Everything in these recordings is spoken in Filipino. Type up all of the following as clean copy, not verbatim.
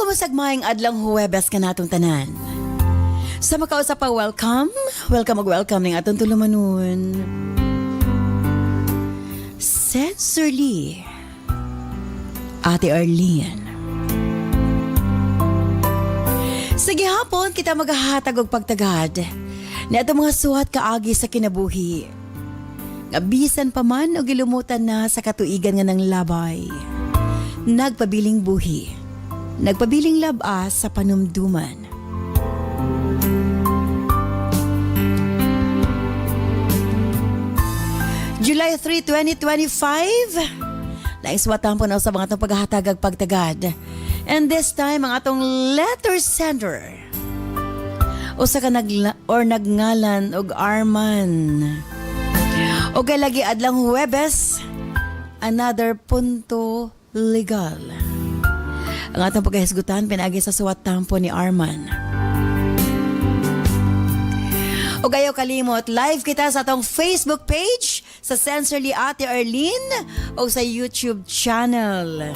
Usag maing adlang Huwebes ka natong tanan. Sa makausap pa, welcome ning atong tulumanon. Sensorly, Ate Arlene. Sige hapon, kita maghahatag og pagtagad ni atong mga suhat kaagi sa kinabuhi. Ngabisan pa man o gilumutan na sa katuigan nga ng labay. Nagpabiling buhi, nagpabiling labas sa panumduman. July 3, 2025, naiswatan po na sa mga itong paghahatag ag pagtagad. And this time, ang atong letter sender o sa nagngalan og Arman. O kay lagi adlang Huwebes, another punto legal. Ang atong pagkahisgutan pinagi sa suwat tampo ni Arman. O gayo kalimot, live kita sa atong Facebook page, sa Sensorly Ate Arlene, o sa YouTube channel.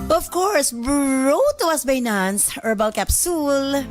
Of course, brought to us by Nance Herbal Capsule.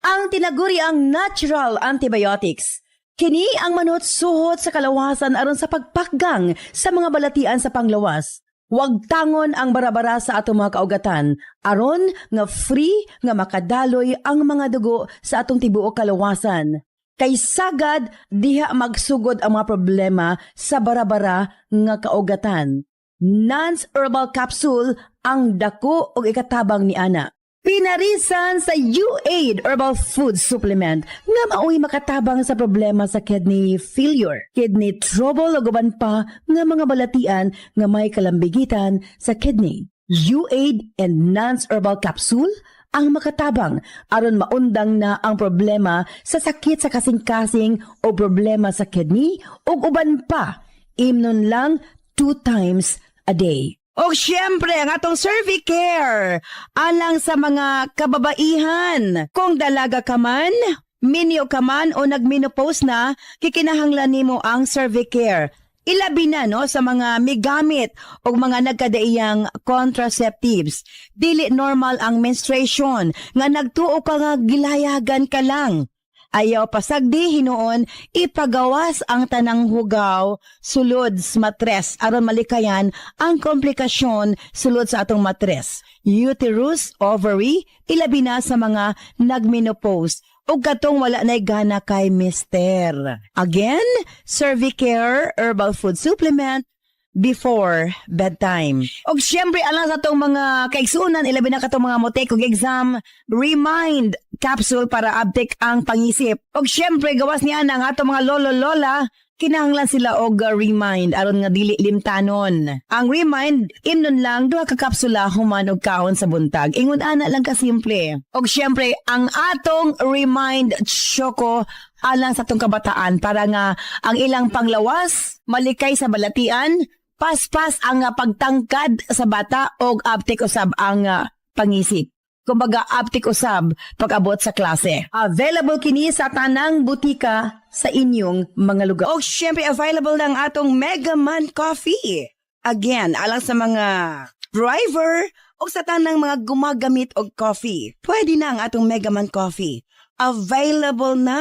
Ang tinaguri ang natural antibiotics. Kini ang manot suhot sa kalawasan aron sa pagpakgang sa mga balatian sa panglawas. Huwag tangon ang barabara sa atong mga kaugatan, aron nga free nga makadaloy ang mga dugo sa atong tibuok kalawasan. Kay sagad diha magsugod ang mga problema sa barabara nga kaugatan. Nance Herbal Capsule ang dako og ikatabang ni ana. Pinarisan sa UAID Herbal Food Supplement nga maoy makatabang sa problema sa kidney failure, kidney trouble o guban pa nga mga balatian nga may kalambigitan sa kidney. UAID and Nance Herbal Capsule ang makatabang aron maundang na ang problema sa sakit sa kasing-kasing o problema sa kidney o uban pa. Imnon lang 2 times a day. O syempre, ang atong Cervicare, alang sa mga kababaihan. Kung dalaga ka man, minyo ka man o nagmenopause na, kikinahanglan nimo ang Cervicare. Ilabi na no, sa mga migamit o mga nagkadaiyang contraceptives. Dili normal ang menstruation, nga nagtuo ka nga gilayagan ka lang. Ayaw pasagdi hinuon, ipagawas ang tanang hugaw sulod sa matres aron malikayan ang komplikasyon sulod sa atong matres. Uterus, ovary, ilabi na sa mga nagmenopause ug katong wala nay gana kay mister. Again, Cervicare Herbal Food Supplement before bedtime. Og syempre alang sa itong mga kaigsunan, ilabi na katong mga motek og exam, Remind Capsule para update ang pangisip. Og syempre gawas niya na nga itong mga lolo-lola, kinahanglan sila og Remind aron nga dili limtanon. Ang Remind, imnon lang 2 ka kapsula human og kaon sa buntag. Ingon ana lang ka simple. Og syempre ang atong Remind Choco alang sa itong kabataan para nga ang ilang panglawas, malikay sa balatian, paspas ang pagtangkad sa bata o aptik usab ang pangisip. Kumbaga aptik usab pag-abot sa klase. Available kini sa tanang butika sa inyong mga lugar. O syempre available ng atong Mega Man Coffee. Again, alang sa mga driver o sa tanang mga gumagamit og coffee. Pwede na ang atong Mega Man Coffee. Available na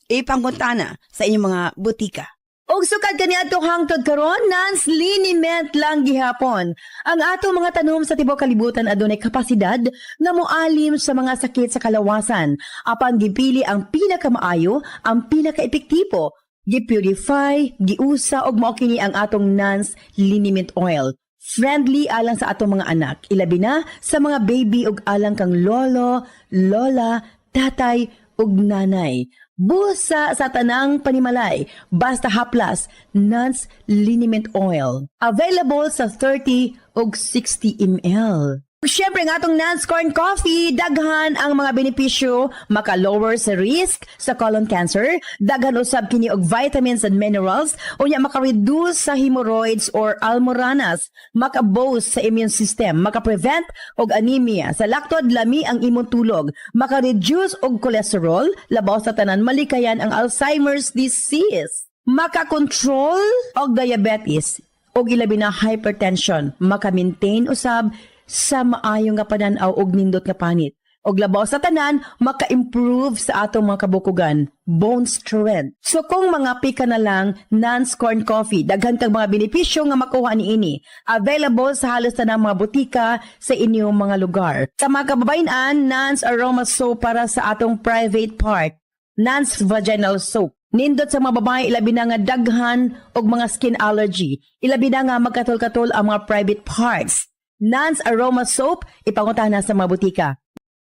ipanguntana sa inyong mga butika. Og sukad kani atong hangtod karon, Nance liniment lang gihapon. Ang atong mga tanom sa tibuok kalibutan adunay kapasidad nga moalim sa mga sakit sa kalawasan. Apan gipili ang pinakamaayo, ang pinaka-epektibo. Gipurify, giusa og mao kini ang atong Nance liniment oil. Friendly alang sa atong mga anak, ilabi na sa mga baby og alang kang lolo, lola, tatay ug nanay. Busa sa tanang panimalay, basta haplas, Nance liniment oil. Available sa 30 ug 60 ml. Siyempre nga itong Nance Corn Coffee, daghan ang mga benepisyo, maka-lower sa risk sa colon cancer, daghan usab kini og vitamins and minerals, unya maka-reduce sa hemorrhoids or almoranas, maka-boost sa immune system, maka-prevent og anemia, sa laktod lami ang imong tulog, maka-reduce og cholesterol, labaw sa tanan malikayan ang Alzheimer's disease. makakontrol og diabetes og ilabi na hypertension, maka-maintain usab sa maayo nga pananaw og nindot nga panit. Og labaw sa tanan, maka-improve sa atong mga kabukugan, bone strength. So kung mga pika na lang, Nance Corn Coffee, daghan kang mga benepisyo nga makuha niini. Available sa halos tanang mga butika sa inyong mga lugar. Sa mga kababayan, Nance Aroma Soap para sa atong private part. Nance Vaginal Soap. Nindot sa mga babae, ilabi na nga daghan og mga skin allergy. Ilabi na nga magkatol-katol ang mga private parts. Nance Aroma Soap, ipanguntahan na sa mga butika.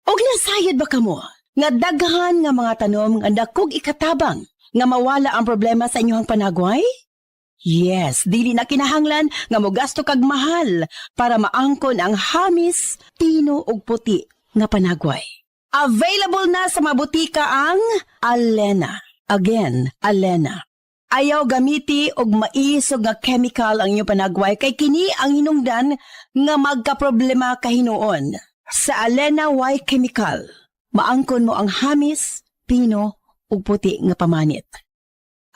Og nasayad ba kamo? Nga daghan nga mga tanom nga dakog ikatabang nga mawala ang problema sa inyong panagway? Yes, dili na kinahanglan nga mogasto kag mahal para maangkon ang hamis, tino ug puti nga panagway. Available na sa mga butika ang Alena. Again, Alena. Ayaw gamiti og maisog nga chemical ang inyong panagway kay kini ang hinungdan nga magkaproblema kahinuon. Sa Alena Y Chemical, maangkon mo ang hamis, pino, ug puti nga pamanit.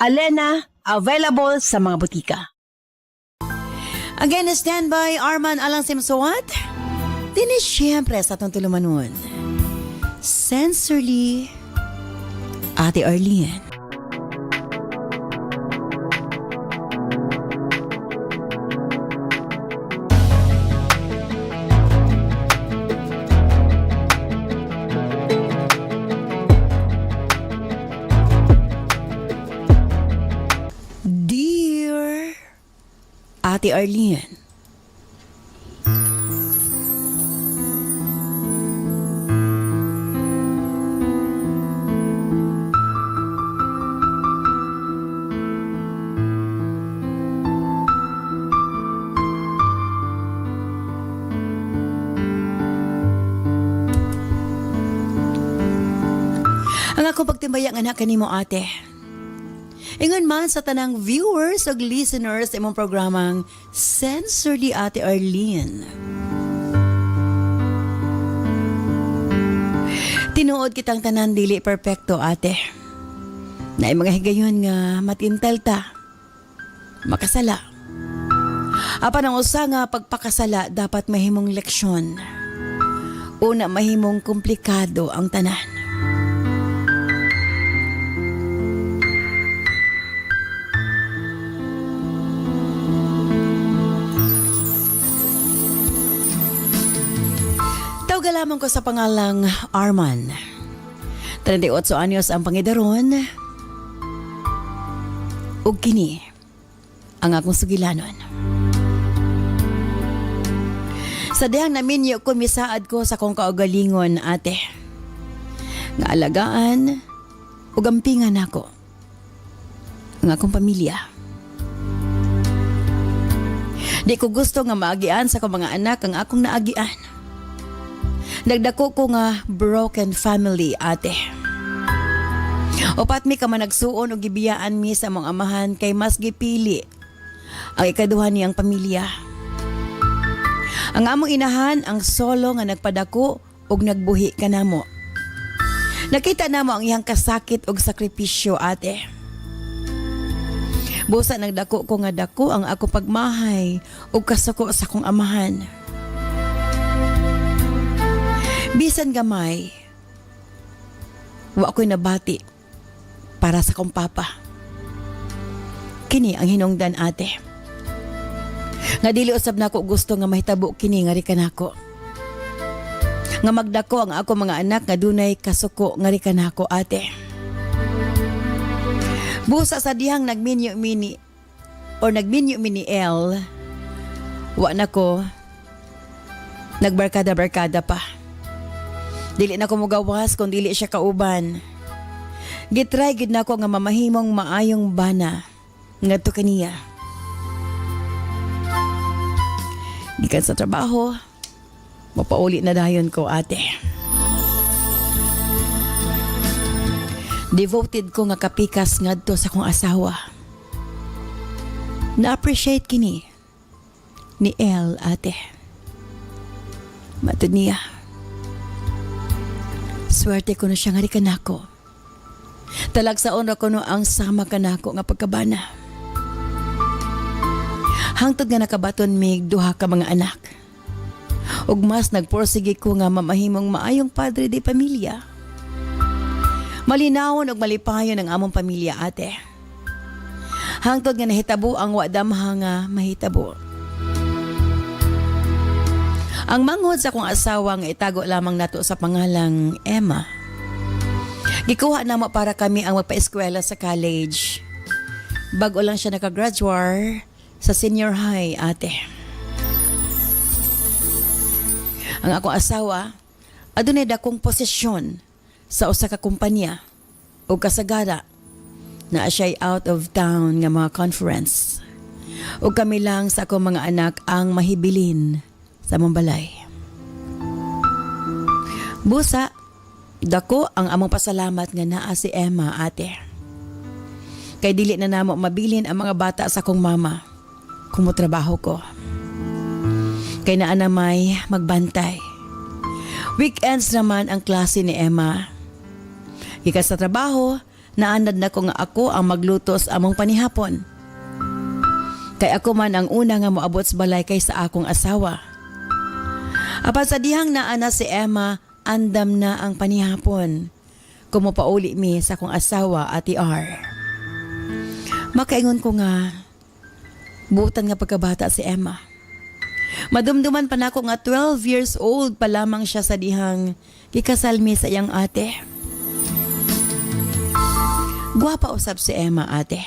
Alena, available sa mga butika. Again, stand by Arman Alang Simsuat. Dini siyempre sa atong tulumanon. Sensorly, Ate Arlene. Ate Arlene. Ang ako pagtimbayang anak kanimo ate. Ingon man sa tanang viewers ug listeners sa imong programang Sensorly Ate Arlene. Tinuod kitang tanan dili perpekto ate. Naay mga higayon nga matintal ta. Makasala. Apan ang usa nga pagpakasala dapat mahimong leksyon. Una mahimong komplikado ang tanan. Lamang ko sa pangalang Arman. 38 anyos ang pangidaron. Ug kini ang akong sugilanon. Sa dihang naminyo ko misaad ko sa kong kaugalingon ate. Nga alagaan ug ampingan ako. Ang akong pamilya. Di ko gusto nga maagian sa kong mga anak ang akong naagian. Nagdako ko nga broken family ate. Opat mi ka man nagsuon o gibiyaan mi sa mong amahan kay mas gipili ang ikaduha niyang pamilya. Ang among inahan ang solo nga nagpadako ug nagbuhi kanamo. Nakita namo ang iyang kasakit ug sakripisyo ate. Busa nagdako ko nga dako ang ako pagmahay ug kasuko sa kong amahan. Bisan gamay, wa ko'y nabati para sa kong papa. Kini ang hinungdan ate. Nga dili usab nako gusto nga mahitabo kini nga rikan ako. Nga magdako ang ako mga anak nga dunay kasuko nga rikan ako ate. Busa sa dihang nagminyo mini El, wa nako nagbarkada-barkada pa. Dili na ko mugawas kung dili siya kauban. Gitry gid nako nga mamahimong maayong bana ngadto kaniya. Gikan sa trabaho, mapauli na dayon ko ate. Devoted ko nga kapikas ngadto sa kong asawa. Na-appreciate kini ni El ate. Matud niya. Swerte ko na siya nga rikan ako. Talagsaon ra kuno ang sama kanako nga pagkabana. Hangtod nga nakabaton mig duha ka mga anak. Ug mas nagporsige ko nga mamahimong maayong padre de pamilya. Malinawon ug malipayon ang among pamilya, ate. Hangtod nga nahitabo ang wadamha nga mahitabo. Ang manghod sa akong asawa nga itago lamang nato sa pangalang Emma. Gikuha na mo para kami ang magpa-eskwela sa college. Bago lang siya nakagraduate sa senior high, ate. Ang akong asawa, adunay dakong posisyon sa usa ka kumpanya o kasagara na siya'y out of town nga mga conference. O kami lang sa akong mga anak ang mahibilin sa mong balay. Busa, dako ang among pasalamat nga naa si Emma, ate. Kay dili na namo mabilin ang mga bata sa akong mama kung trabaho ko. Kay naa na may magbantay. Weekends naman ang klase ni Emma. Gikas sa trabaho, naanad na ko nga ako ang magluto sa among panihapon. Kay ako man ang una nga moabot sa balay kaysa akong asawa. Apan sa dihang naana si Emma, andam na ang panihapon. Kumupauli mi sa akong asawa, Ate R. Makaingon ko nga, buutan nga pagkabata si Emma. Madumduman pa na ako nga 12 years old pa lamang siya sa dihang kikasal mi sa iyang ate. Guwapa usab si Emma, ate.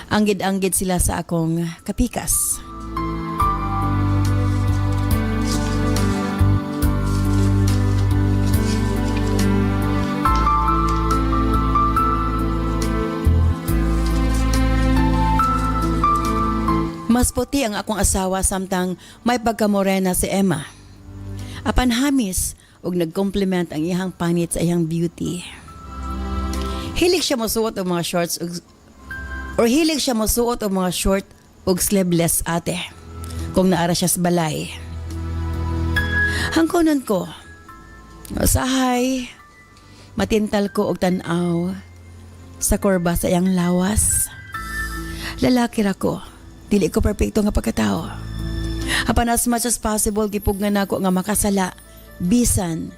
Anggid-anggid sila sa akong kapikas. Mas puti ang akong asawa samtang may pagkamorena si Emma. Apan hamis ug nag-compliment ang iyang panit sa iyang beauty. Hilig siya mosuot og mga shorts hilig siya mosuot og mga short ug sleeveless, ate. Kung naara siya sa balay. Hangkonon ko. Usahay, matintal ko og tan-aw sa korba sa iyang lawas. Lalaki ra ko. Dili ko perpekto nga pagkatao. Apan as much as possible gipugnan nako nga makasala bisan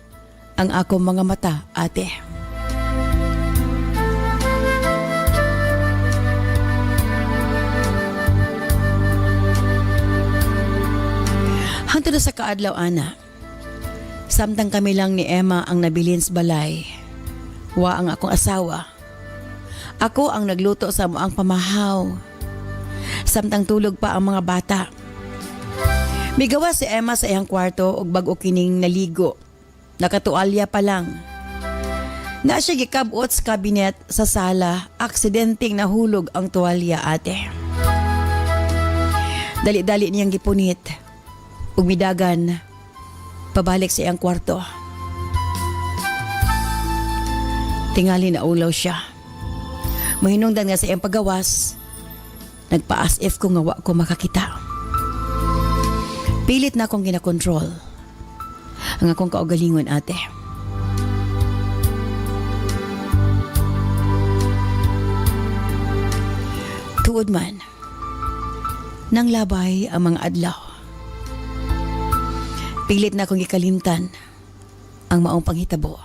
ang akong mga mata, ate. Hangtod sa kaadlaw, ana. Samtang kami lang ni Emma ang nabilin sa balay. Wa ang akong asawa. Ako ang nagluto sa moang pamahaw. Samtang tulog pa ang mga bata. Migawa si Emma sa iyang kwarto ug bag-o kining naligo. Nakatualya pa lang. Na siya gikabot sa kabinet sa sala, aksidenteng nahulog ang tuwalya, ate. Dali-dali niyang gipunit. Ug midagan pabalik sa iyang kwarto. Tingali na ulaw siya. Mahinungdan nga sa iyang paggawas. Nagpa-as if ko nga wa ko makakita. Pilit na akong ginakontrol ang akong kaugalingon, ate. Tuod man, nang labay ang mga adlaw. Pilit na akong ikalimtan ang maong panghitabo.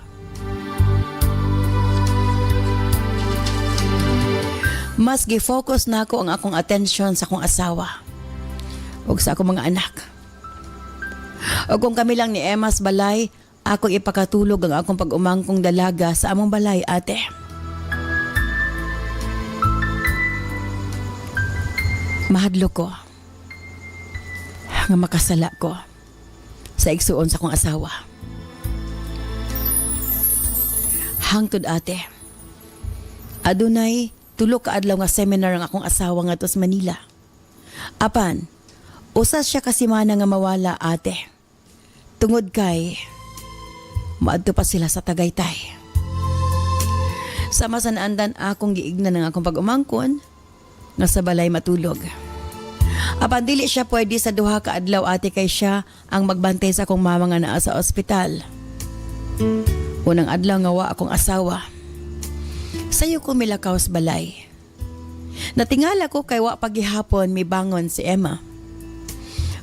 Mas gi-focus na ako ang akong atensyon sa akong asawa ug sa akong mga anak. O kung kami lang ni Emma sa balay, ako ipakatulog ang akong pag-umangkong dalaga sa among balay, ate. Mahadlo ko nga makasala ko sa igsuon sa akong asawa. Hangtod, ate. Adunay 3 ka adlaw nga seminar ang akong asawa nga sa Manila. Apan, usas siya kasimana nga mawala, ate. Tungod kay maadto pa sila sa Tagaytay. Sama sa naandan akong giignan ng akong pag-umangkon nga sa balay matulog. Apan dili siya pwede sa 2 ka adlaw, ate, kay siya ang magbantay sa akong mama nga naa sa ospital. Unang adlaw nga wa akong asawa. Sayo ko milakaw sa balay. Natingala ko kay wa pagihapon mi bangon si Emma.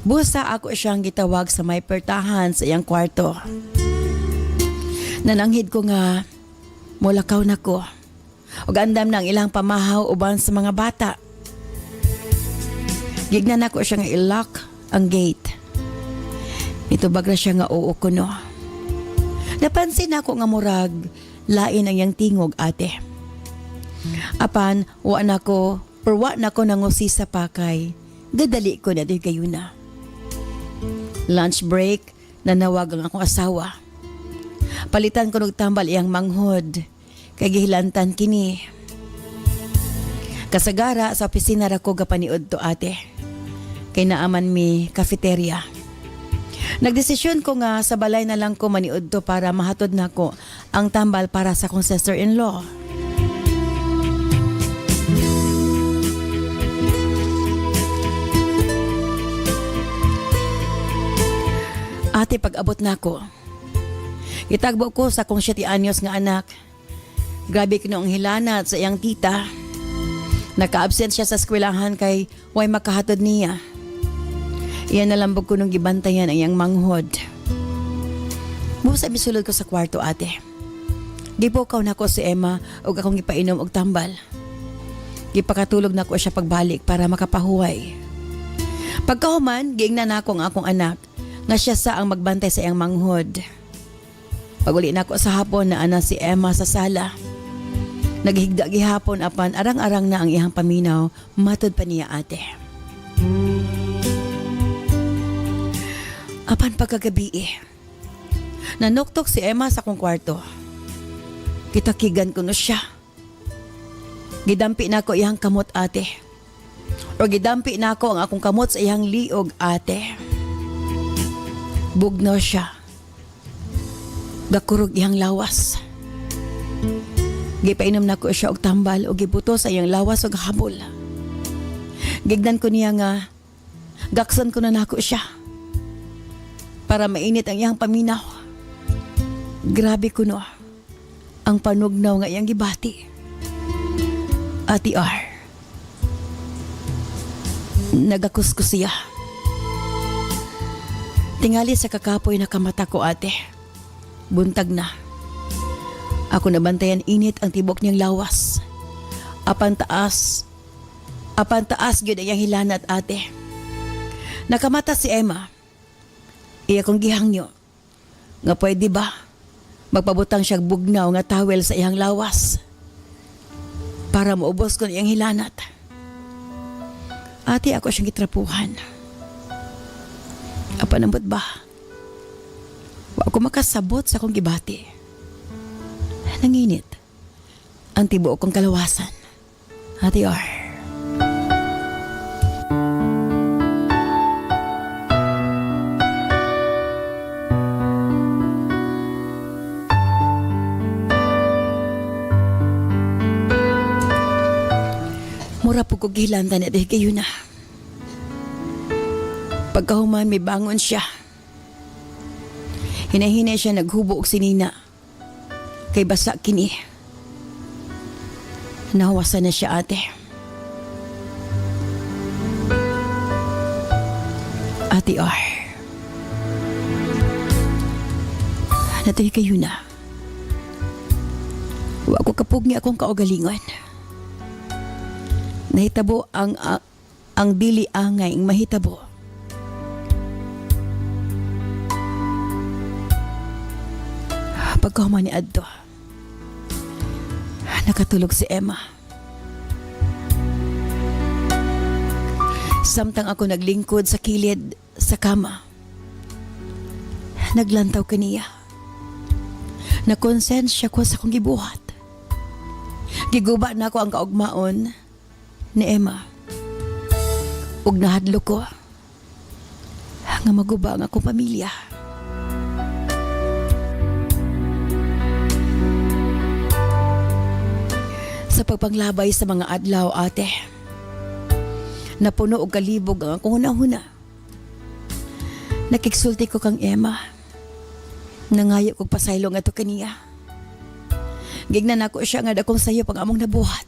Busa ako siyang gitawag sa may pertahan sa iyang kwarto. Nananghid ko nga mulakaw na ko. Ug andam ng ilang pamahaw uban sa mga bata. Gignan ako siya nga i-lock ang gate. Nitubag na siya nga oo ko no. Napansin ako nga murag lain ang iyang tingog ate. Apan wa na ko nangusi sa pakay. Gadali ko na di kayo na. Lunch break, nanawag ang akong asawa. Palitan ko nagtambal iyang manghod. Kay gihilantan kini. Kasagara sa opisina ra ko gapaniud to ate. Kay naaman mi cafeteria. Nagdesisyon ko nga sa balay na lang ko maniud to para mahatod na ko ang tambal para sa kong sister-in-law. Ate, pag-abot na ko. Gitagbo ko sa kong 7 anyos nga anak. Grabe kinoong hilanat sa iyang tita. Naka-absent siya sa eskwelahan kay way makahatod niya. Iyan nalambog ko nung gibantayan ang iyang manghod. Busa misulod ko sa kwarto ate. Gipukaw na ko si Emma ug akong gipainom og tambal. Gipakatulog na ko siya pagbalik para makapahuway. Pagkahuman, giingnan na ako ang akong anak nga siya sa ang magbantay sa iyang manghod. Paguli na ko sa hapon na ana si Emma sa sala. Naghigda gihapon apan arang-arang na ang iyang paminaw, matod pa niya ate. Apan pagkagabi nanuktok si Emma sa akong kwarto. Kitakigan ko no siya. Gidampi na ko iyang kamot ate. O gidampi na ko ang akong kamot sa iyang liog ate. Bugno siya. Gakurog iyang lawas. Gipainom na ko siya og tambal o gibuto sa iyang lawas og habol. Gignan ko niya nga gakson ko na nako siya para mainit ang iyang paminaw. Grabe ko no ang panugnaw nga iyang gibati. Ati R. Nagakuskus siya. Tingali sa kakapoy na kamata ko ate. Buntag na. Ako nabantayan init ang tibok niyang lawas. Apan taas gyud ang hilanat ate. Nakamata si Emma. Iya kong gihangyo. Nga pwede ba magpabutang siyang bugnaw nga towel sa iyang lawas para maubos ko iyang hilanat. Ate, ako siyang gitrapuhan. Apanambot ba? Wa ako makasabot sa akong gibati. Nanginit ang tibuok kong kalawasan. Ate R. Mura po ko gilantan at kayo na. Pagkahuman may bangon siya. Hinahinay siya naghubo og sinina. Kay basa kini. Nahawasan na siya ate. Ate R. Natay kayo na. Wa ko kapugni akong kaugalingon. Nahitabo ang dili angay ang mahitabo. Pagkahuman ni adto, nakatulog si Emma. Samtang ako naglingkod sa kilid sa kama, naglantaw kaniya. Nakonsensya ko sa kong gibuhat. Giguba na ako ang kaugmaon ni Emma. Ug nahadlo ko nga maguba ang akong pamilya. Sa pagpanglabay sa mga adlaw ate, napuno og kalibog ang akong hunahuna. Nakiksulti ko kang Emma. Nangayo kong pasaylo nga to kaniya. Gignan ako siya nga dakong sayo pag among nabuhat.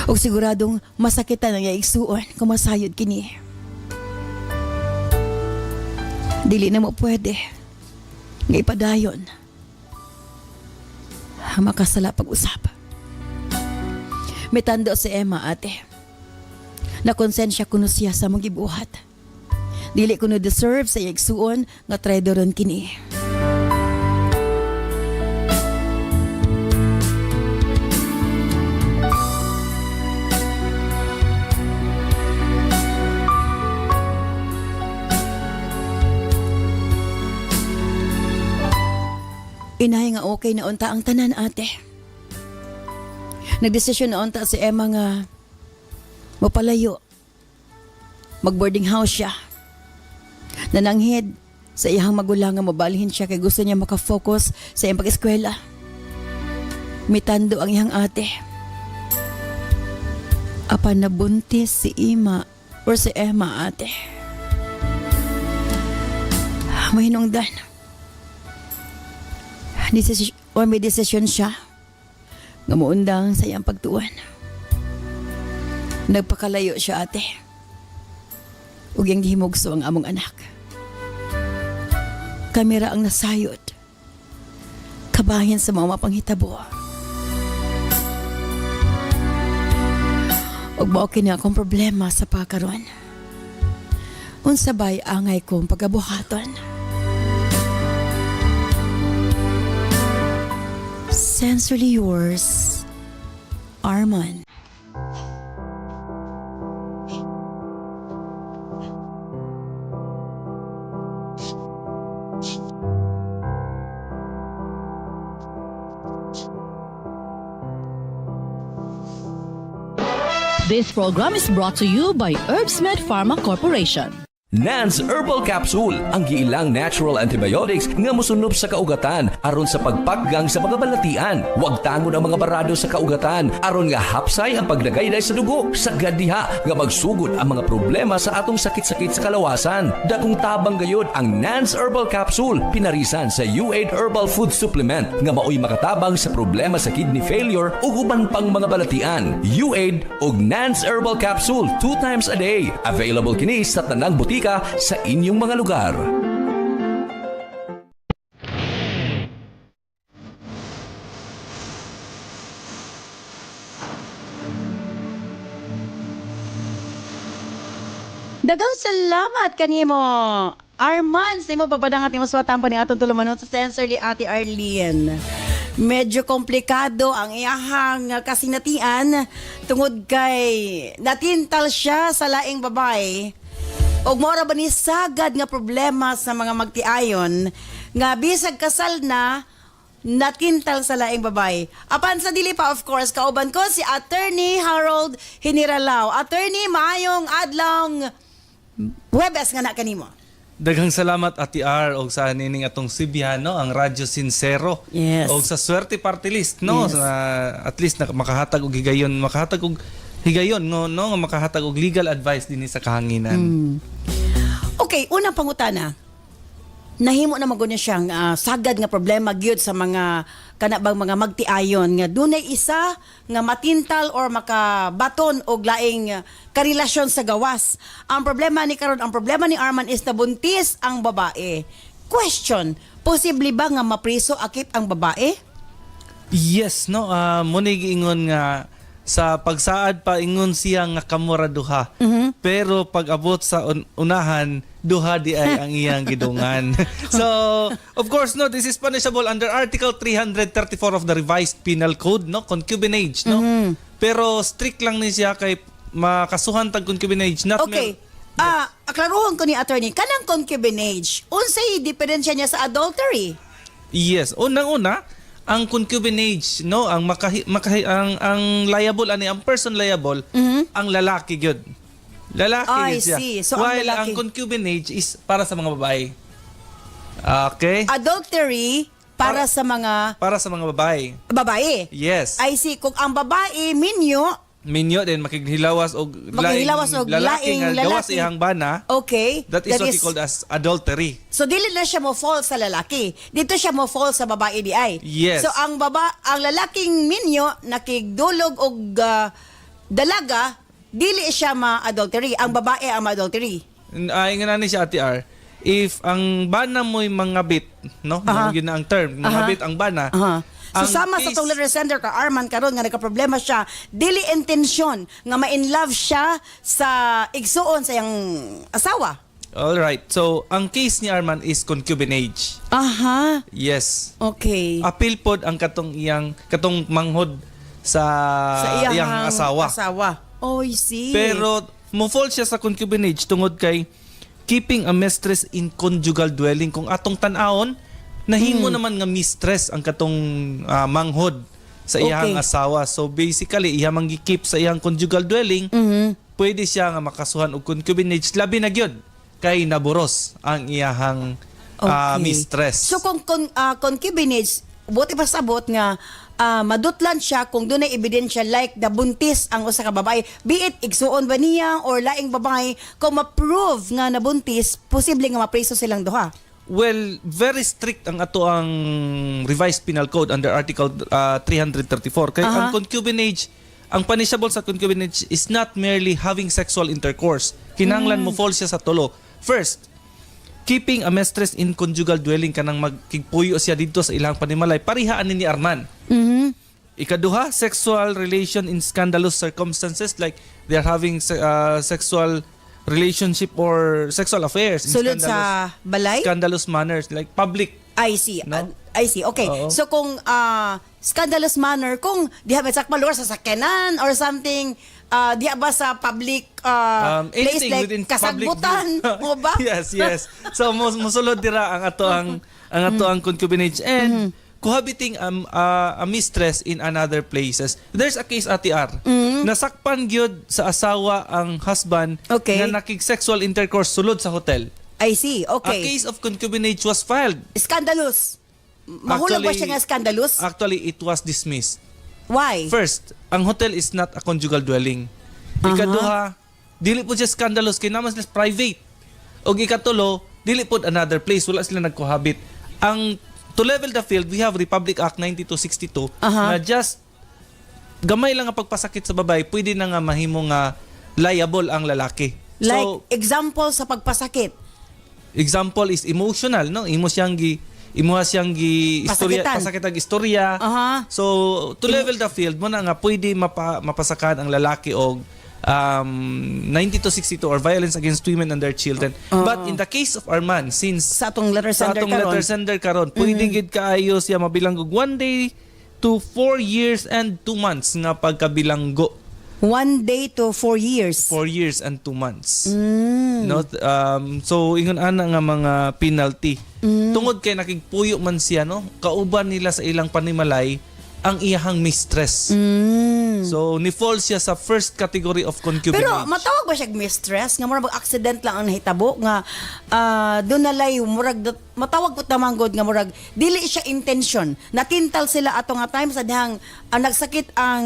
Og siguradong masakitan ang igsuon kung masayod kini. Dili na mo pwede nga ipadayon. Makasala pag-usap. May tando si Emma, ate. Nakonsensya kuno siya sa mong gibuhat. Dili kuno deserve sa igsuon nga traidoron kini. Inay nga okay na unta ang tanan, ate. Nagdesisyon na unta si Emma nga mapalayo. Mag-boarding house siya. Nananghid sa iyang magulang nga mabalhin siya kay gusto niya makafocus sa iyang pag-eskwela. Mitando ang iyang ate. Apan nabuntis si Ima or si Emma, ate. Mahinungdan. May desisyon siya nga muundang sa iyang pagtuon. Nagpakalayo siya, ate. Ug yang gihimugso ang among anak. Kamera ang nasayod. Kabahin sa mga mapanghitabo. Ug mao kini akong problema sa pagkaron. Unsabay angay kong pagabuhaton. Sincerely yours, Arman. This program is brought to you by Herbsmed Pharma Corporation. Nance Herbal Capsule, ang giilang natural antibiotics nga mosunop sa kaugatan aron sa pagpaggang sa mga balatian. Huwag tangon ang mga barado sa kaugatan aron nga hapsay ang pagdagayday sa dugo. Sagad diha nga magsugod ang mga problema sa atong sakit-sakit sa kalawasan. Dakong tabang gayud ang Nance Herbal Capsule, pinarisan sa U8 Herbal Food Supplement nga maoy makatabang sa problema sa kidney failure ug uban pang mga balatian. U8 ug Nance Herbal Capsule 2 times a day. Available kini sa tanang butika sa inyong mga lugar. Dagang salamat kanimo, Arman. Sa imo papadangat nimo suwatan pa ni atong tulumanon sa Sensorly, Ate Arlene. Medyo komplikado ang iyahang kasinatian tungod kay natintal siya sa laing babae. Og mora ba ni sagad nga problema sa mga magtiayon nga bisag kasal na natintal sa laing babae. Apan sa dili pa, of course, kauban ko si Attorney Harold Hiniralaw. Attorney, maayong adlong Huwebes nga na kanimo. Daghang salamat, Ati R, og sa nining atong Sibiano, ang Radyo Sincero. Yes. Og sa Swerte Party List, no? Yes. At least makahatag og higayon, nga makahatag og legal advice dinhi sa kahanginan. Okay, unang pangutana. Nahimo na magunya siyang sagad nga problema gyud sa mga kanabang mga magtiayon nga dunay isa nga matintal or makabaton og laing karelasyon sa gawas. Ang problema ni karon, ang problema ni Arman is nabuntis ang babae. Question, posible ba nga mapriso akit ang babae? Yes, no? Muna giingon nga sa pagsaad pa ingon siya nga kamura duha. Pero pag abot sa unahan, duha di ay ang iyang gidungan. So, of course, no, this is punishable under Article 334 of the Revised Penal Code, no? Concubinage, no? Pero strict lang ni siya kay makasuhan tag concubinage. Not Okay. Aklaruhon ko ni attorney, kanang concubinage, unsay diferensya niya sa adultery? Yes, unang-una, ang concubinage, no, ang ang liable ani ang person liable, ang lalaki gyud. Lalaki I gyud siya. see. So, ang while lalaki- ang concubinage is para sa mga babae. Okay? Adultery para sa mga Para sa mga babae. babae. Yes. I see. Kung ang babae minyo, Minyo din makighilawas og Makighilawas og lalaki nga laing gawas lalaki. iyang bana. Okay. That is what we called as adultery. So dili na siya mo fall sa lalaki. Dito siya mo fall sa babae di ay. Yes. So ang lalaking minyo nakigdulog og dalaga, dili siya ma-adultery. Ang babae ang ma-adultery. Ay nga ni siya Ate R. If ang bana mo'y mangabit, no? Yun na ang term, mangabit ang bana. So Ang sama sa case- tong letter sender ka Arman karon nga nagka-problema siya, dili intensyon nga ma-in love siya sa igsuon sa iyang asawa. All right. So, ang case ni Arman is concubinage. Aha. Yes. Okay. Appeal pod ang katong manghod sa iyang asawa. Oh, I see. Pero mo-fall siya sa concubinage tungod kay keeping a mistress in conjugal dwelling. Kung atong tan-awon, nahimo naman nga mistress ang katong manghod sa iyang Okay. asawa. So basically, iya mangi-keep sa iyang conjugal dwelling, pwede siya nga makasuhan og concubinage. Labi na gyud kay naburos ang iyahang mistress. So kung concubinage, buti pa sabot nga madutlan siya kung doon ay ebidensya like nabuntis ang usa ka babae, be it igsuon ba niya or laing babae, kung ma-prove nga nabuntis, posible nga mapreso silang duha. Well, very strict ang ato ang revised penal code under article 334. Kaya ang concubinage, ang punishable sa concubinage is not merely having sexual intercourse. Kinahanglan mo fall siya sa tulo. First, keeping a mistress in conjugal dwelling kanang magkigpuyo siya dito sa ilang panimalay. Parihaan ni Arman. Ikaduha, sexual relation in scandalous circumstances like they are having sexual relationship or sexual affairs in Sulod sa balay? scandalous manners like public. I see. No? I see. Okay. Oo. So kung scandalous manner, kung diha ba sa lugar sa sakyanan or something, diha ba sa public place anything like within kasagbutan public mo ba? yes. So musulod dira ang ato ang concubinage and cohabiting a mistress in another places. There's a case Ate R. Nasakpan gyud sa asawa ang husband Okay. nga nakig-sexual intercourse sulod sa hotel. I see. A Okay. case of concubinage was filed. Scandalous. Mahulog ba siya nga scandalous? Actually, it was dismissed. Why? First, ang hotel is not a conjugal dwelling. Ikaduha, dili po siya scandalous kay naman sila private. Og ikatulo, dili po another place, wala sila nagcohabit. Ang to level the field, we have Republic Act 9262 na just gamay lang ang pagpasakit sa babae, pwede na nga mahimo nga liable ang lalaki. Like So, example sa pagpasakit. example is emotional, no? Imo siyang istorya, Pasakitan. pasakitag istorya. So, to level the field mo na nga pwede mapasakan ang lalaki og 9262 or violence against women and their children. But in the case of Arman, since Sa atong letter sa sender atong karon. letter sender karon, pwede gid kaayo siya mabilang og 1 day to 4 years and 2 months nga pagkabilanggo. 1 day to 4 years. 4 years and 2 months. No, so ingon ana nga mga penalty. Tungod kay nakigpuyo man siya, no, kauban nila sa ilang panimalay ang iyahang mistress. So ni fall siya sa first category of concubinage. Pero matawag ba siya mistress nga murag accident lang ang nahitabo nga doon nalay murag matawag pud naman god nga murag dili siya intention. Natintal sila ato nga time sa dihang nagsakit ang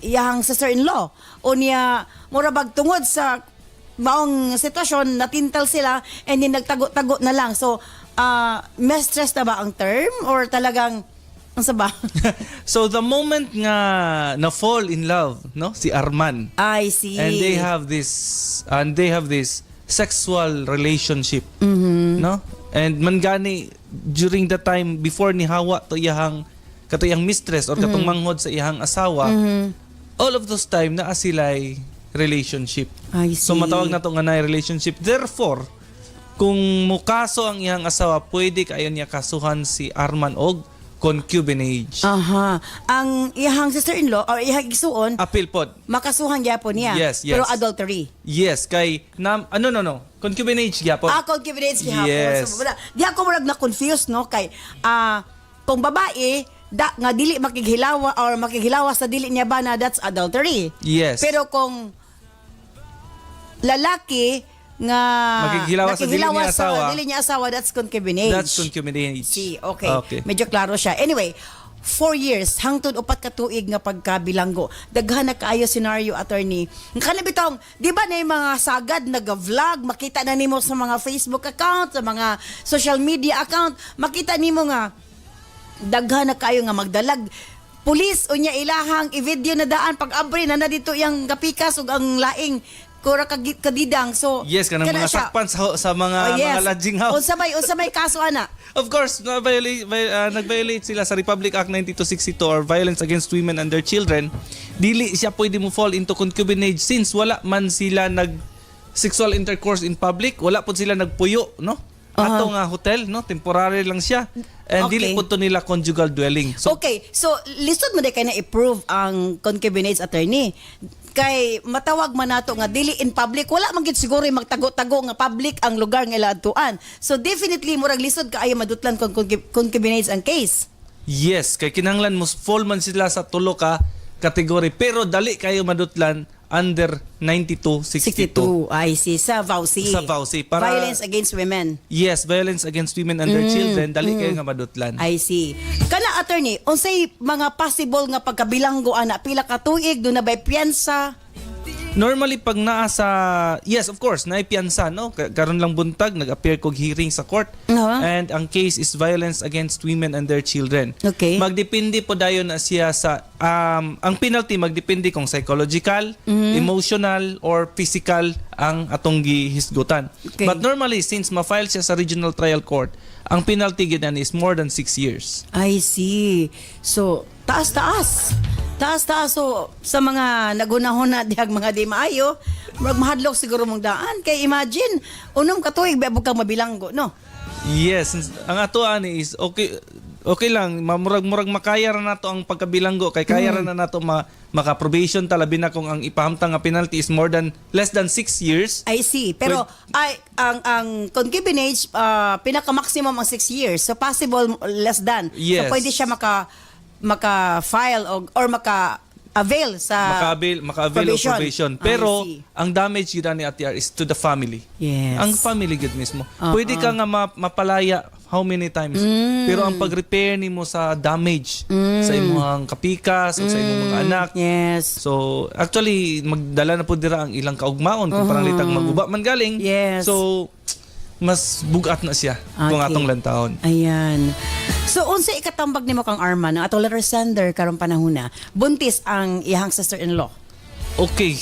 iyahang sister-in-law o niya murag tungod sa maong sitwasyon natintal sila and then nagtago-tago na lang. So mistress na ba ang term or talagang ang ba? So the moment nga na fall in love, no, si Arman, I see. and they have this sexual relationship, no, and mangani during the time before ni hawa to iyang katuyang mistress or katong manghod sa iyang asawa, all of those time naa sila'y relationship. I see. So matawag na to nga na relationship. Therefore, kung mukaso ang iyang asawa, pwede kayo niya kasuhan si Arman og concubinage. Ang iyang sister-in-law or iyang igsuon, Appeal pod. makasuhan gyapon niya. Yes. Pero adultery. Yes, kay no. Concubinage gyapon. Concubinage gihapon. Yes. So, di ako murag na-confuse, no? Kay, kung babae, nga dili makighilawa or makighilawa sa dili niya ba na that's adultery. Yes. Pero kung lalaki nga Makighilawa sa dili niya asawa, that's concubinage. That's concubinage. See, okay. Okay. Medyo klaro siya. Anyway, 4 years hangtod 4 ka tuig nga pagkabilanggo. Daghan na kaayo scenario, attorney. Kana bitong, di ba na yung mga sagad nag-vlog, makita na nimo sa mga Facebook account, sa mga social media account, makita nimo nga daghan na kayo nga magdalag pulis unya ilahang i-video na daan pag abri na dito yang gapikas ug ang laing kura kadidang. So Yes, kanang kana mga siya. sakpan sa mga lodging house. Unsa may kaso ana? Of course, nag-violate sila sa Republic Act 9262 or Violence Against Women and Their Children. Dili siya pwede mo fall into concubinage since wala man sila sexual intercourse in public, wala po sila nagpuyo, no? Ato nga hotel, no? Temporary lang siya. And Okay. dili po to nila conjugal dwelling. So, Okay, so lisod mo di kay na i-prove ang concubinage, attorney. Kay matawag man nato nga dili in public, wala man gid siguro yung magtago-tago nga public ang lugar nga ilaadtuan. So definitely murag lisod kaayo madutlan kung concubinage ang case. yes, kay kinahanglan mo fall man sila sa tulo ka kategory pero dali kayo madutlan under 9262. 62, I see. Sa VAUSI. Sa VAUSI, para- Violence Against Women. Yes, violence against women and their children, dali kayo nga madutlan. I see. Kana, attorney, unsay mga possible nga pagkabilanggo ana, pila ka tuig, doon na ba'y piyansa? Normally pag naa sa yes, of course, naipiyansa, no? Karon lang buntag nag-appear kog hearing sa court. And ang case is violence against women and their children. Okay. Magdepende po dayon na siya sa ang penalty magdepende kung psychological, emotional or physical ang atong gihisgutan. Okay. But normally since ma-file siya sa regional trial court, ang penalty gidan is more than 6 years. I see. So, taas-taas. Taas-taas. So, sa mga nagunahon na dihag mga di maayo, mahadlok siguro mong daan. Kay imagine, unom ka tuig, bebo kang mabilanggo, no? Yes, ang ato ani is okay lang, murag makaya ra nato ang pagkabilanggo kay kaya ra na nato maka-probation talabi na kung ang ipahamtang nga penalty is less than 6 years. I see. Pero ang concubinage pinaka-maximum ang 6 years. So possible less than. Yes. So pwede siya maka-file or maka-avail sa Maka-avail of probation. I Pero see. ang damage yun ni ATR is to the family. Yes. Ang family gud mismo. Pwede ka nga mapalaya how many times. Pero ang pag-repair nimo sa damage sa imong kapikas o sa imong mga anak. Yes. So, actually, magdala na po dira ang ilang kaugmaon kung parang litag maguba man galing. Yes. So, mas bugat na siya kung Okay. atong lantahon. Ayan. So, unsa ikatambag nimo kang Arman, ang atong letter sender karong panahona, buntis ang iyang sister-in-law. Okay,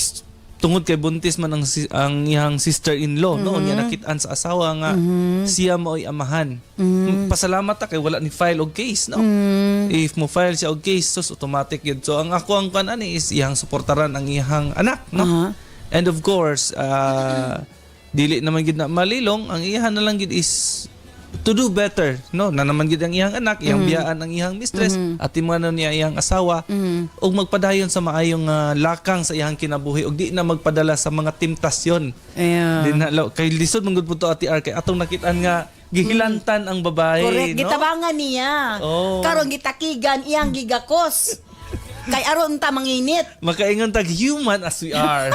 tungod kay buntis man ang iyang sister-in-law, no? Niya nakitaan sa asawa nga siya mao'y amahan. Pasalamat ta kay wala ni file og case, no? If mo file siya og case, sus automatic yun. So, ang ako ang ani is iyang suportaran ang iyang anak, no? And of course, dili naman gid na malilong, ang iyahan na lang gid is to do better, no? Na naman gid ang iyang anak, iyang biyaan ang iyang mistress at timuano niya iyang asawa ug magpadayon sa maayong lakang sa iyang kinabuhi ug di na magpadala sa mga temptasyon. Ayan. Di na kay lisod man gud puto ati kay atong nakitaan nga gihilantan ang babae, Correct. no? Gitabangan niya. Oh. Karon gitakigan iyang gigakos. Kay aron ta manginit. Makaingon tag human as we are.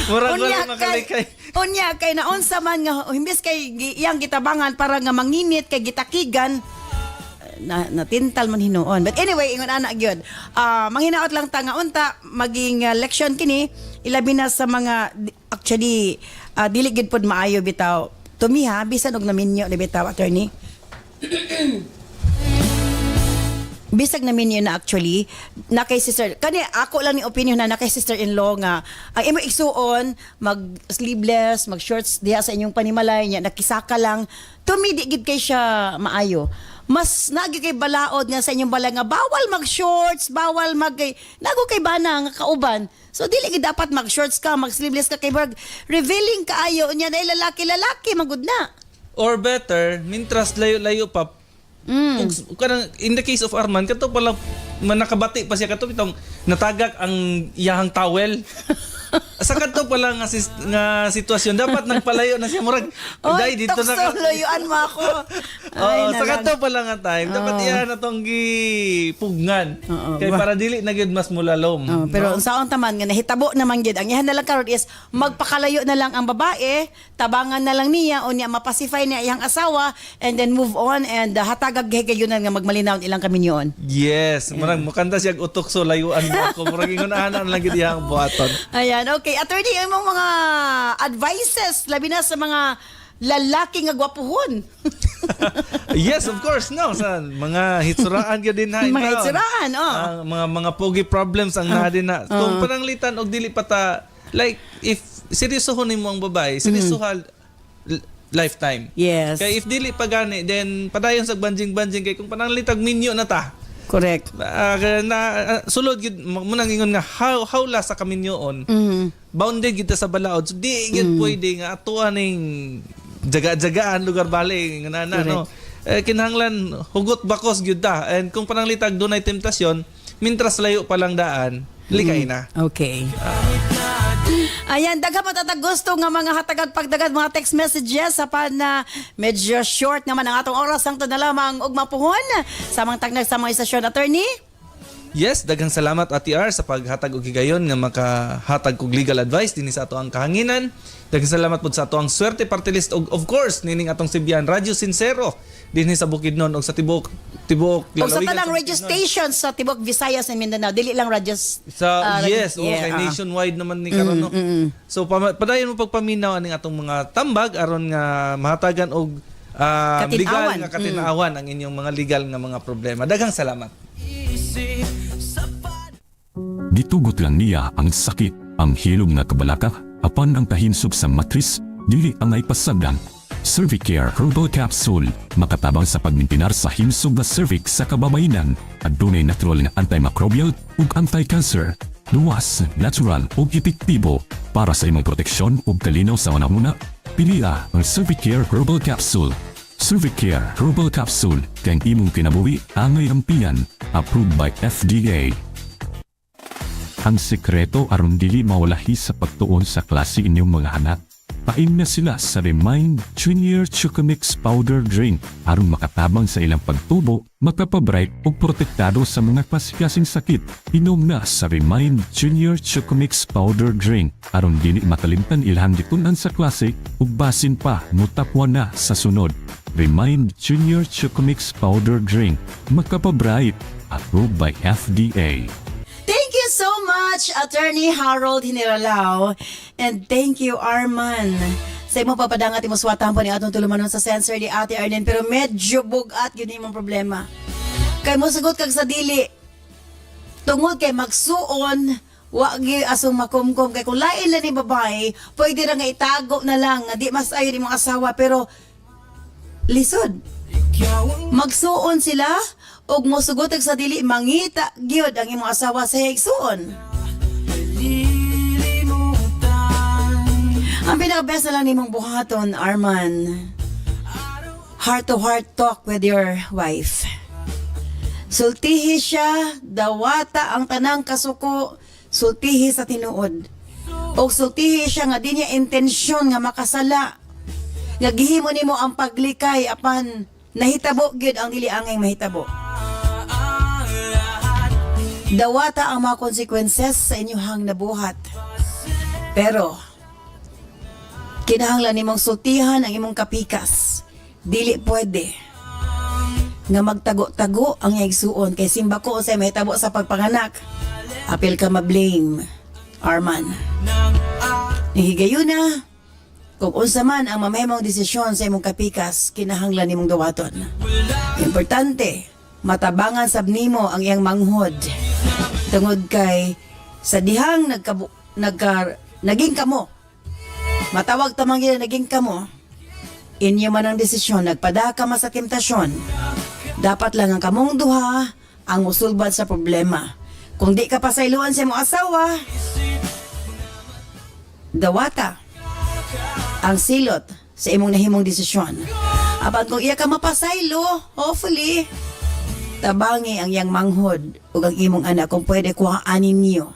Murag wala makalikay. Unya kay naunsa man nga imbes kay iyang gitabangan para nga manginit kay gitakigan natintal man hinuon. But anyway, ingon ana gyud. Manghinaot lang ta nga unta maging leksyon kini ilabi na sa mga actually dili gid pod maayo bitaw. Tumiha bisan og naminyo ni bitaw, attorney. Bisag namin yun na actually na kay sister kani ako lang ni opinion na kay sister-in-law nga ang imo igsuon mag sleeveless mag shorts diha sa inyong panimalay niya nakisaka lang tumidi gid kay siya maayo mas nagi kay balaod nga sa inyong balay nga bawal mag shorts bawal nago kay bana nga kauban so dili gid dapat mag shorts ka mag sleeveless ka kay berg revealing kaayo nya na lalaki magud na Or better, mintras layo-layo pa. In the case of Arman, kato pala nakabati pa siya kato itong natagak ang iyahang towel. sa kadto pala nga sitwasyon dapat nagpalayo na siya murag Oy, dito na tukso, layuan mo ako. Oo, sa nalang. kadto pala nga time dapat iya na tong gipugnan kay para dili na gyud mas mulalom. Pero ang saon taman nga nahitabo naman gid ang ihan na lang karon is magpakalayo na lang ang babae, tabangan na lang niya o niya mapacify niya iyang asawa and then move on and hatagag gayunan nga magmalinaw ilang kami niyon. Yes, murag mukanta siya utok so layuan mo ako murag ingon ana lang gid iyang buhaton. Ayan, okay. Attorney, imong mga advices labi na sa mga lalaki nga gwapuhon. Yes, of course, no. Sa mga hitsuraan gyud din ha. Mga hitsuraan, mga pogi problems ang na din na. Kung pananglitan og dili pata like if seryosohon nimo ang babae, seryosohan lifetime. Yes. Kay if dili pa gani then padayon sa banjing-banjing kay kung pananglitag minyo na ta. Correct. Sulod gid mo nang ingon nga hawla sa kaminyoon. Bounded gid ta sa balaod. So di gid pwede nga atuan ning jaga-jagaan lugar bali nga nana no. Kinahanglan hugot bakos gyud ta. And kung pananglitag dunay temptasyon, mintras layo pa lang daan, likay na. Okay. Ayan, dagha pa tatag gusto nga mga hatagag pagdagad mga text messages sa pan na medyo short naman ang atong oras ang to na lamang ug mapuhon sa mga tagnag sa mga istasyon. Attorney? Yes, daghang salamat Ate R sa paghatag og higayon nga makahatag og legal advice dinhi sa ato ang kahanginan. Daghang salamat pud sa ato ang swerte party list og of course nining atong Sibian Radyo Sincero dinhi sa Bukidnon og sa tibok O sa lalawigan tanang sa radio Bukidnon. stations sa Tibok, Visayas and Mindanao, dili lang radios. Sa yes, yeah, kay nationwide naman ni karon no. So padayon mo pagpaminaw aning atong mga tambag aron nga mahatagan og Katin-awan. legal nga katinaawan ang inyong mga legal nga mga problema. Daghang salamat. Gitugot lang niya ang sakit, ang hilom na kabalaka, apan ang kahinsog sa matris, dili ang ay pasagdan. Cervicare Herbal Capsule, makatabang sa pagmintinar sa hinsog na cervix sa kababayenan, at dunay natural na antimicrobial ug anti-cancer. Luwas, natural ug epektibo para sa imong proteksyon ug kalinaw sa una-una. Piliya ang Cervicare Herbal Capsule. Cervicare Herbal Capsule kay imong kinabuhi angay ampian, approved by FDA. Ang sekreto aron dili mawalahi sa pagtuon sa klase inyong mga anak. Paim na sila sa Remind Junior Chocomix Powder Drink aron makatabang sa ilang pagtubo, magpapabright ug protektado sa mga klase-klaseng sakit. Inom na sa Remind Junior Chocomix Powder Drink aron dili makalimtan ilhang gitunan sa klase ug basin pa mutapwan na sa sunod. Remind Junior Chocomix Powder Drink, magpapabright, approved by FDA. Thank you so much, Attorney Harold Hiniralao. And thank you, Arman. Sa imo papadangat imo swatan po ni atong tulumanon sa sensor ni Ate Arlene, pero medyo bugat yun imong problema. Kay mo sagot kag sa dili. Tungod kay magsuon, wag asong makumkum kay kung lain na ni babae, pwede ra nga itago na lang nga di mas ayon imong asawa, pero lisod. Magsuon sila ug mosugot sa dili mangita gyud ang imong asawa sa higsuon. Ang pinaka-best na lang nimong buhaton, Arman. Heart-to-heart talk with your wife. Sultihi siya, dawata ang tanang kasuko, sultihi sa tinuod. O sultihi siya nga di niya intensyon nga makasala. Nga gihimo nimo ang paglikay apan nahitabo gyud ang dili angay mahitabo. Dawata ang mga consequences sa inyong nabuhat. Pero kinahanglan nimong sultihan ang imong kapikas. Dili pwede nga magtago-tago ang igsuon kay simba ko sa mahitabo sa pagpanganak. Apil ka ma-blame, Arman. Nihigayon na, kung unsa man ang mamahimong desisyon sa imong kapikas, kinahanglan nimong dawaton. Importante, matabangan sab nimo ang iyang manghod. Tungod kay sa dihang naging kamo, matawag tamang gina naging kamo, inyo man ang desisyon, nagpadaka ma sa temptasyon. Dapat lang ang kamong duha ang musulbad sa problema. Kung di ka pasayloan sa imong asawa, dawata ang silot sa imong nahimong desisyon. Apan kung iya ka mapasaylo, hopefully, tabangi ang iyang manghod ug ang imong anak kung pwede kuhaanin niyo.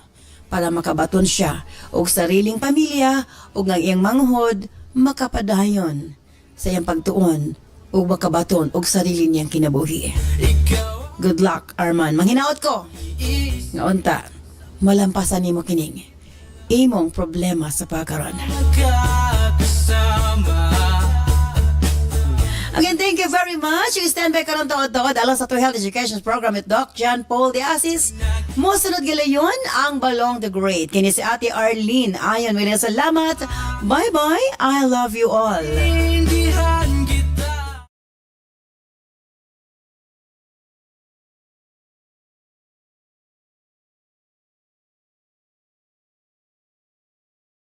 para makabaton siya og sariling pamilya ug ang iyang manghod makapadayon sa iyang pagtuon ug makabaton og sarili niyang kinabuhi. Good luck, Arman. Manghinaot ko. Nga unta, malampasan nimo kining imong problema sa pagkaron. Again, thank you very much. You stand by karon tuod-tuod alang sa Health Education Program with Doc John Paul de Asis. Mosunod gilayon ang Balong the Great. Kini si Ate Arlene. Ayon, salamat. Bye-bye. I love you all.